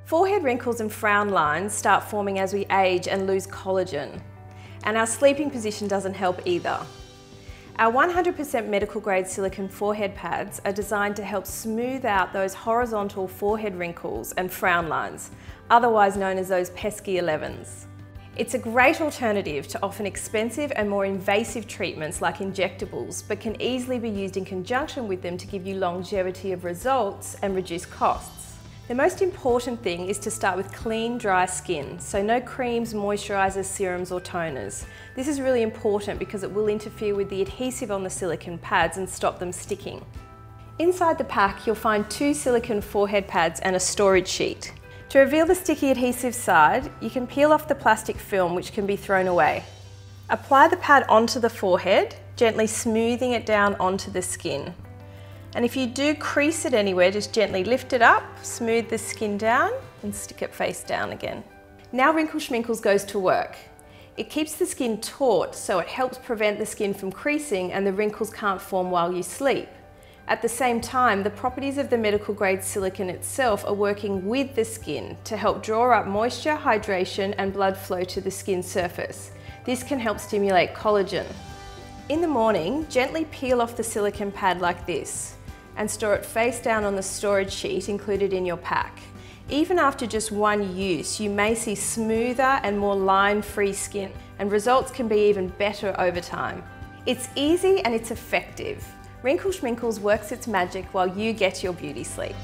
Forehead wrinkles and frown lines start forming as we age and lose collagen. And our sleeping position doesn't help either. Our 100% medical grade silicone forehead pads are designed to help smooth out those horizontal forehead wrinkles and frown lines, otherwise known as those pesky 11s. It's a great alternative to often expensive and more invasive treatments like injectables, but can easily be used in conjunction with them to give you longevity of results and reduce costs. The most important thing is to start with clean, dry skin, so no creams, moisturisers, serums or toners. This is really important because it will interfere with the adhesive on the silicone pads and stop them sticking. Inside the pack you'll find 2 silicone forehead pads and a storage sheet. To reveal the sticky adhesive side, you can peel off the plastic film which can be thrown away. Apply the pad onto the forehead, gently smoothing it down onto the skin. And if you do crease it anywhere, just gently lift it up, smooth the skin down and stick it face down again. Now Wrinkles Schminkles goes to work. It keeps the skin taut, so it helps prevent the skin from creasing and the wrinkles can't form while you sleep. At the same time, the properties of the medical grade silicone itself are working with the skin to help draw up moisture, hydration and blood flow to the skin surface. This can help stimulate collagen. In the morning, gently peel off the silicone pad like this and store it face down on the storage sheet included in your pack. Even after just one use, you may see smoother and more line-free skin, and results can be even better over time. It's easy and it's effective. Wrinkles Schminkles works its magic while you get your beauty sleep.